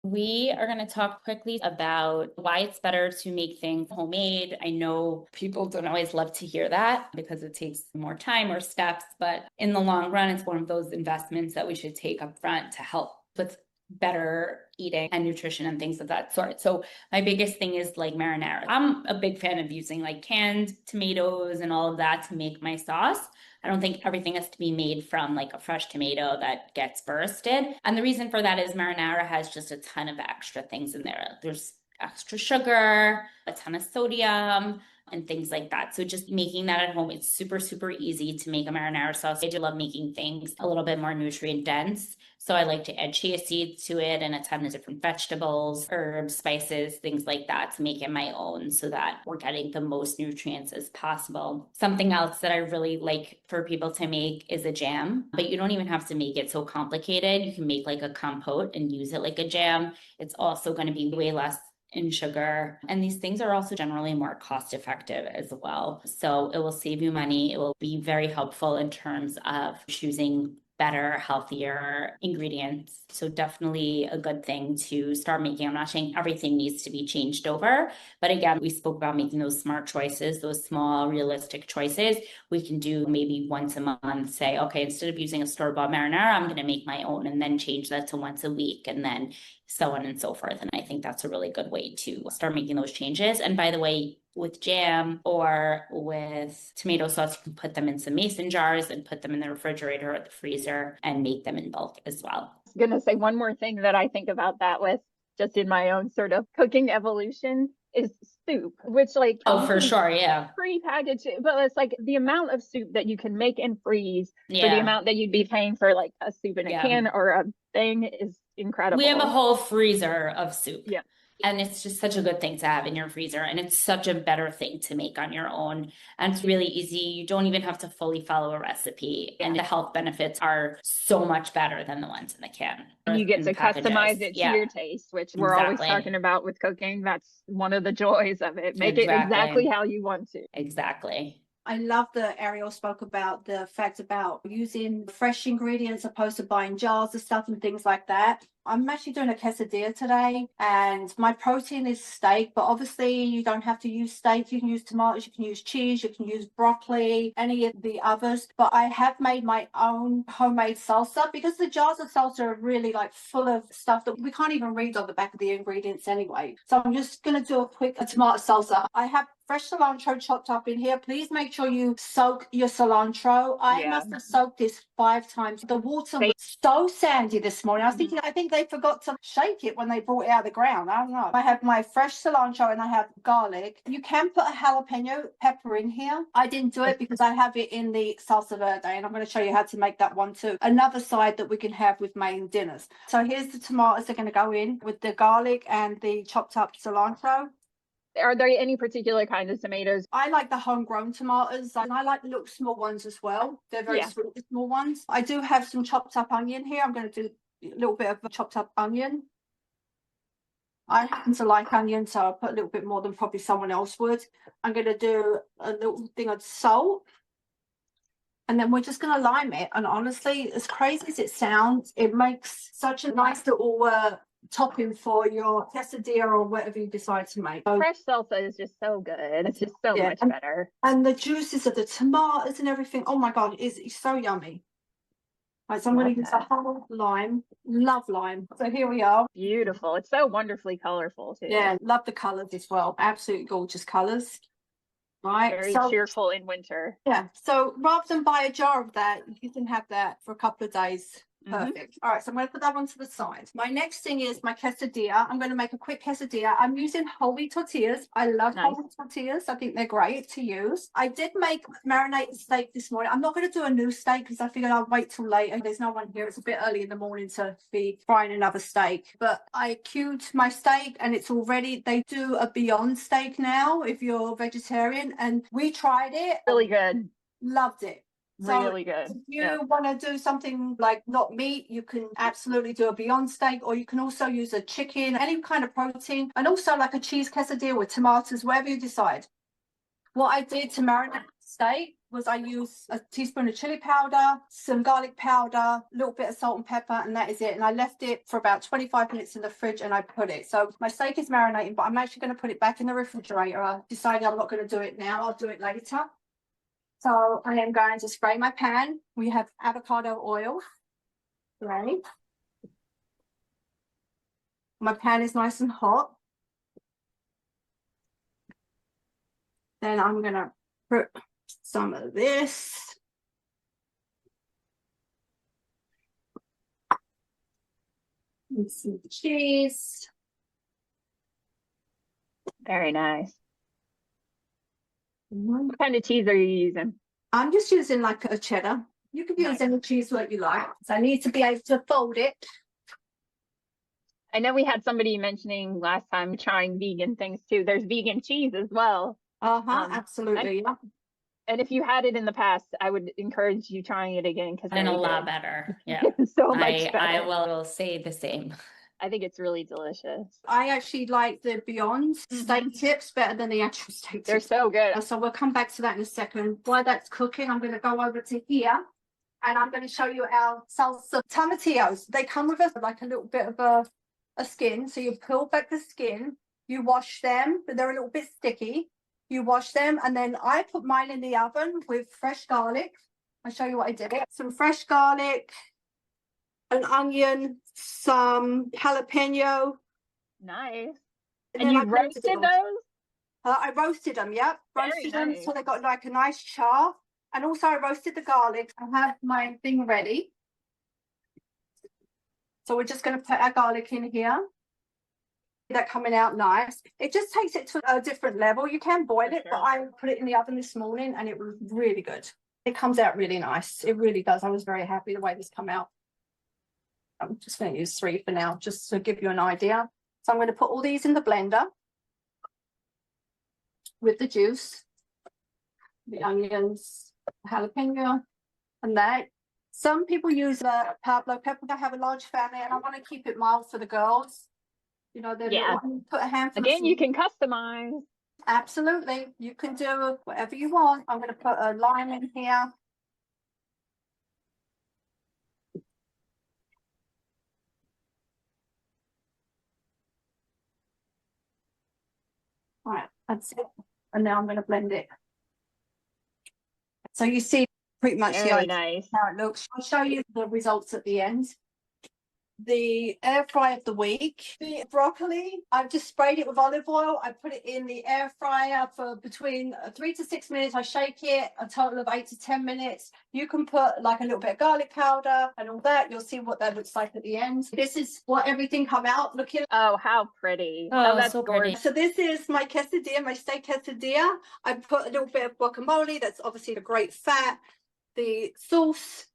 We are going to talk quickly about why it's better to make things homemade. I know people don't always love to hear that because it takes more time or steps, but in the long run, it's one of those investments that we should take up front to help with better eating and nutrition and things of that sort. So my biggest thing is like marinara. I'm a big fan of using like canned tomatoes and all of that to make my sauce. I don't think everything has to be made from like a fresh tomato that gets bursted. And the reason for that is marinara has just a ton of extra things in there. There's extra sugar, a ton of sodium, and things like that. So just making that at home, it's super, super easy to make a marinara sauce. I do love making things a little bit more nutrient dense. So I like to add chia seeds to it and a ton of different vegetables, herbs, spices, things like that to make it my own so that we're getting the most nutrients as possible. Something else that I really like for people to make is a jam, but you don't even have to make it so complicated. You can make like a compote and use it like a jam. It's also going to be way less in sugar. And these things are also generally more cost effective as well. So it will save you money. It will be very helpful in terms of choosing better, healthier ingredients. So definitely a good thing to start making. I'm not saying everything needs to be changed over, but again, we spoke about making those smart choices, those small, realistic choices. We can do maybe once a month, say, okay, instead of using a store-bought marinara, I'm going to make my own and then change that to once a week and then so on and so forth. And I think that's a really good way to start making those changes. And by the way, with jam or with tomato sauce, you can put them in some mason jars and put them in the refrigerator or the freezer and make them in bulk as well. I was going to say one more thing that I think about that with just in my own sort of cooking evolution is soup, which like for sure, yeah, pre-packaged, but it's like the amount of soup that you can make and freeze for the amount that you'd be paying for like a soup in a can or a thing is incredible. We have a whole freezer of soup. Yeah. And it's just such a good thing to have in your freezer. And it's such a better thing to make on your own. And it's really easy. You don't even have to fully follow a recipe. And the health benefits are so much better than the ones in the can. You get to customize it to your taste, which we're always talking about with cooking. That's one of the joys of it. Make it exactly how you want to. Exactly. I love that Ariel spoke about the fact about using fresh ingredients opposed to buying jars of stuff and things like that. I'm actually doing a quesadilla today and my protein is steak, but obviously you don't have to use steak. You can use tomatoes, you can use cheese, you can use broccoli, any of the others. But I have made my own homemade salsa because the jars of salsa are really like full of stuff that we can't even read on the back of the ingredients anyway. So I'm just going to do a quick tomato salsa. I have fresh cilantro chopped up in here. Please make sure you soak your cilantro. I must have soaked this 5 times. The water was so sandy this morning. I was thinking, I think they forgot to shake it when they brought it out of the ground. I don't know. I have my fresh cilantro and I have garlic. You can put a jalapeno pepper in here. I didn't do it because I have it in the salsa verde and I'm going to show you how to make that one too. Another side that we can have with main dinners. So here's the tomatoes that are going to go in with the garlic and the chopped up cilantro. Are there any particular kinds of tomatoes? I like the homegrown tomatoes and I like the little small ones as well. They're very sweet, the small ones. I do have some chopped up onion here. I'm going to do a little bit of chopped up onion. I happen to like onion, so I'll put a little bit more than probably someone else would. I'm going to do a little thing of salt. And then we're just going to lime it. And honestly, as crazy as it sounds, it makes such a nice little topping for your quesadilla or whatever you decide to make. Fresh salsa is just so good. It's just so much better. And the juices of the tomatoes and everything, oh my God, it's so yummy. Right, so I'm going to use a whole lime. Love lime. So here we are. Beautiful. It's so wonderfully colorful too. Yeah, love the colors as well. Absolutely gorgeous colors. Right. Very cheerful in winter. Yeah. So rather than buy a jar of that, you can have that for a couple of days. Perfect. All right, so I'm going to put that one to the side. My next thing is my quesadilla. I'm going to make a quick quesadilla. I'm using whole wheat tortillas. I love whole wheat tortillas. I think they're great to use. I did make marinated steak this morning. I'm not going to do a new steak because I figured I'll wait till later. There's no one here. It's a bit early in the morning to be frying another steak. But I queued my steak and it's all ready. They do a Beyond steak now if you're vegetarian. And we tried it. Really good. Loved it. So really good. If you want to do something like not meat, you can absolutely do a Beyond steak, or you can also use a chicken, any kind of protein, and also like a cheese quesadilla with tomatoes, whatever you decide. What I did to marinate the steak, was I used a teaspoon of chili powder, some garlic powder, a little bit of salt and pepper, and that is it. And I left it for about 25 minutes in the fridge and I put it. So my steak is marinating, but I'm actually going to put it back in the refrigerator. I decided I'm not going to do it now. I'll do it later. So I am going to spray my pan. We have avocado oil. Right. My pan is nice and hot. Then I'm going to put some of this. And some cheese. Very nice. What kind of cheese are you using? I'm just using like a cheddar. You can use any cheese that you like. So I need to be able to fold it. I know we had somebody mentioning last time trying vegan things too. There's vegan cheese as well. Absolutely. And if you had it in the past, I would encourage you trying it again because it's a lot better. Yeah. So much better. I will say the same. I think it's really delicious. I actually like the Beyond steak tips better than the actual steak tips. They're so good. So we'll come back to that in a second. While that's cooking, I'm going to go over to here and I'm going to show you our salsa tomatillos. They come with like a little bit of a skin. So you peel back the skin, you wash them, but they're a little bit sticky. You wash them, and then I put mine in the oven with fresh garlic. I'll show you what I did. Some fresh garlic, an onion, some jalapeño. Nice. And you roasted those? I roasted them, yep. Roasted them so they got like a nice char. And also I roasted the garlic. I have my thing ready. So we're just going to put our garlic in here. That coming out nice. It just takes it to a different level. You can boil it, but I put it in the oven this morning and it was really good. It comes out really nice. It really does. I was very happy the way this come out. I'm just going to use 3 for now, just to give you an idea. So I'm going to put all these in the blender with the juice, the onions, the jalapeno, and that. Some people use Pablo pepper. I have a large family and I want to keep it mild for the girls. You know, put a handful. Again, you can customize. Absolutely. You can do whatever you want. I'm going to put a lime in here. All right, that's it. And now I'm going to blend it. So you see pretty much Very nice. How it looks. I'll show you the results at the end. The air fry of the week. The broccoli, I've just sprayed it with olive oil. I put it in the air fryer for between 3 to 6 minutes. I shake it a total of 8 to 10 minutes. You can put like a little bit of garlic powder and all that. You'll see what that looks like at the end. This is what everything come out looking. Oh, how pretty. Oh, that's so gorgeous. So this is my quesadilla, my steak quesadilla. I put a little bit of guacamole. That's obviously the great fat. The sauce.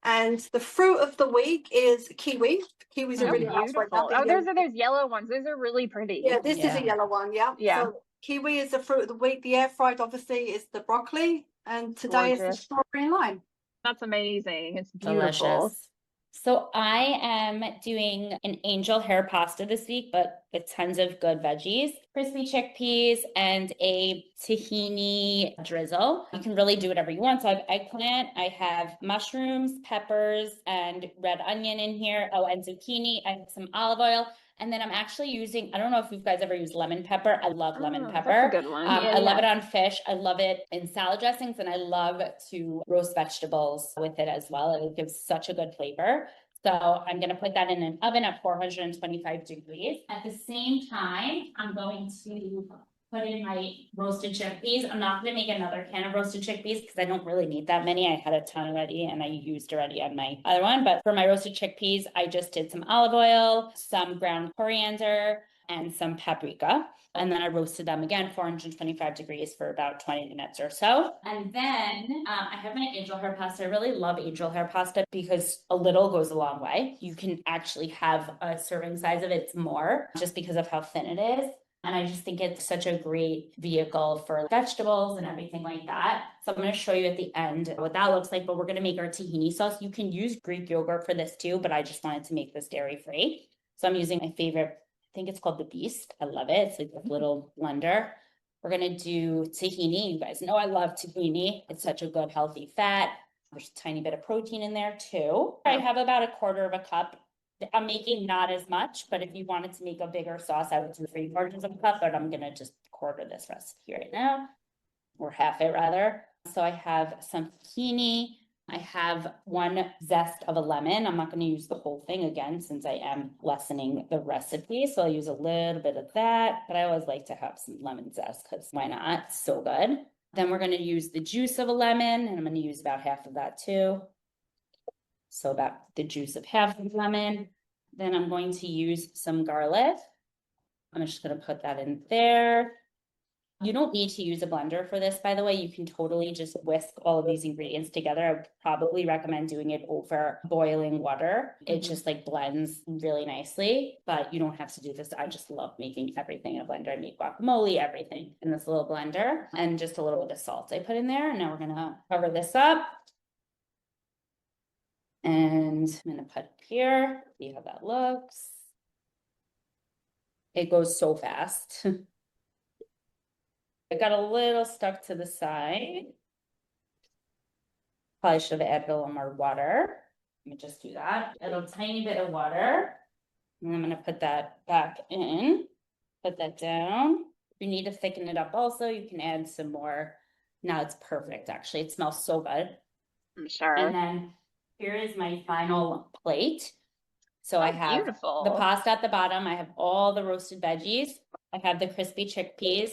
And the fruit of the week is kiwi. Kiwis are really beautiful. Oh, there's yellow ones. Those are really pretty. Yeah, this is a yellow one. Yeah. Yeah. So kiwi is the fruit of the week. The air fried obviously is the broccoli, and today is the strawberry and lime. That's amazing. It's beautiful. Delicious. So I am doing an angel hair pasta this week, but with tons of good veggies, crispy chickpeas, and a tahini drizzle. You can really do whatever you want. So I have eggplant, I have mushrooms, peppers, and red onion in here. Oh, and zucchini. I have some olive oil. And then I'm actually using, I don't know if you guys ever use lemon pepper. I love lemon pepper. That's a good one. I love it on fish. I love it in salad dressings, and I love to roast vegetables with it as well. It gives such a good flavor. So I'm going to put that in an oven at 425 degrees. At the same time, I'm going to put in my roasted chickpeas. I'm not going to make another can of roasted chickpeas because I don't really need that many. I had a ton already and I used already on my other one. But for my roasted chickpeas, I just did some olive oil, some ground coriander, and some paprika. And then I roasted them again, 425 degrees for about 20 minutes or so. And then I have my angel hair pasta. I really love angel hair pasta because a little goes a long way. You can actually have a serving size of it's more just because of how thin it is. And I just think it's such a great vehicle for vegetables and everything like that. So I'm going to show you at the end what that looks like, but we're going to make our tahini sauce. You can use Greek yogurt for this too, but I just wanted to make this dairy free. So I'm using my favorite, I think it's called the Beast. I love it. It's like a little blender. We're gonna do tahini. You guys know I love tahini. It's such a good healthy fat. There's a tiny bit of protein in there too. I have about 1/4 cup. I'm making not as much, but if you wanted to make a bigger sauce, I would do 3/4 cup, but I'm gonna just quarter this recipe right now, or half it rather. So I have some tahini. I have 1 zest of a lemon. I'm not going to use the whole thing again since I am lessening the recipe. So I'll use a little bit of that, but I always like to have some lemon zest because why not? It's so good. Then we're going to use the juice of a lemon, and I'm going to use about half of that too. So about the juice of half of the lemon. Then I'm going to use some garlic. I'm just going to put that in there. You don't need to use a blender for this, by the way. You can totally just whisk all of these ingredients together. I would probably recommend doing it over boiling water. It just like blends really nicely, but you don't have to do this. I just love making everything in a blender. I make guacamole, everything in this little blender, and just a little bit of salt I put in there. And now we're gonna cover this up. And I'm gonna put it here, see how that looks. It goes so fast. I got a little stuck to the side. Probably should have added a little more water. Let me just do that. A little tiny bit of water. And I'm gonna put that back in. Put that down. If you need to thicken it up also, you can add some more. Now it's perfect, actually. It smells so good. I'm sure. And then here is my final plate. So I have beautiful. The pasta at the bottom. I have all the roasted veggies. I have the crispy chickpeas.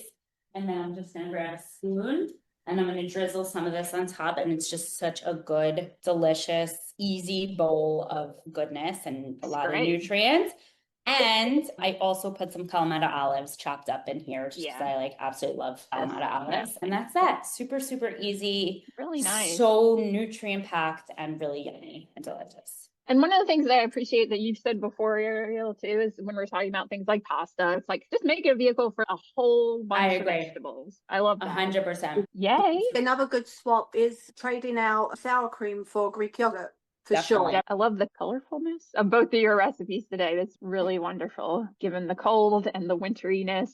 And then I'm just gonna grab a spoon and I'm gonna drizzle some of this on top. And it's just such a good, delicious, easy bowl of goodness and a lot of nutrients. And I also put some Kalamata olives chopped up in here just because I absolutely love Kalamata olives. And that's that. Super, super easy. Really nice. So nutrient packed and really yummy and delicious. And one of the things that I appreciate that you've said before, Ariel, too, is when we're talking about things like pasta, it's like just make it a vehicle for a whole bunch of vegetables. I love that. 100%. Yay. Another good swap is trading out sour cream for Greek yogurt. For Definitely. sure. I love the colorfulness of both of your recipes today. That's really wonderful. Given the cold and the winteriness,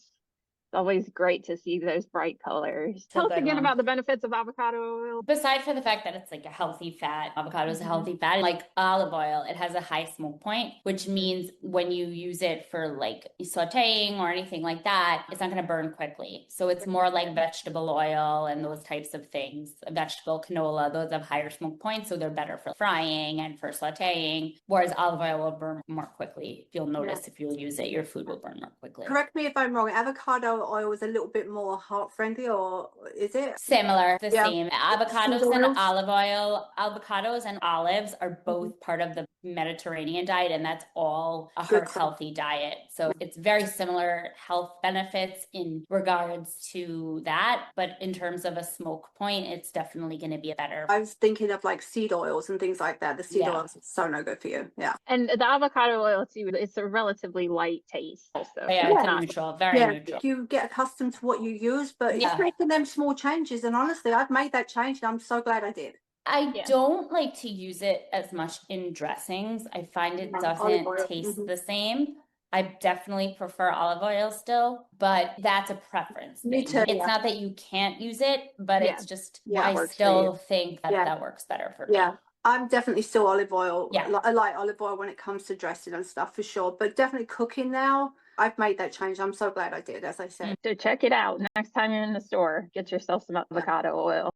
it's always great to see those bright colors. Tell us again about the benefits of avocado oil. Besides for the fact that it's like a healthy fat, avocado is a healthy fat, like olive oil, it has a high smoke point, which means when you use it for like sauteing or anything like that, it's not going to burn quickly. So it's more like vegetable oil and those types of things. Vegetable canola, those have higher smoke points, so they're better for frying and for sauteing, whereas olive oil will burn more quickly. You'll notice if you'll use it, your food will burn more quickly. Correct me if I'm wrong, avocado oil is a little bit more heart friendly, or is it? Similar, the same. Avocados and olive oil, avocados and olives are both part of the Mediterranean diet, and that's all a heart healthy diet. So it's very similar health benefits in regards to that, but in terms of a smoke point, it's definitely going to be a better. I was thinking of like seed oils and things like that. The seed oils are so no good for you. Yeah. And the avocado oil too, it's a relatively light taste also. It's neutral, very neutral. You get accustomed to what you use, but it's making them small changes. And honestly, I've made that change and I'm so glad I did. I don't like to use it as much in dressings. I find it doesn't taste the same. I definitely prefer olive oil still, but that's a preference thing. Me too. It's not that you can't use it, but it's just, I still think that that works better for me. Yeah. I'm definitely still olive oil. Yeah. I like olive oil when it comes to dressing and stuff for sure, but definitely cooking now. I've made that change. I'm so glad I did, as I said. So check it out. Next time you're in the store, get yourself some avocado oil.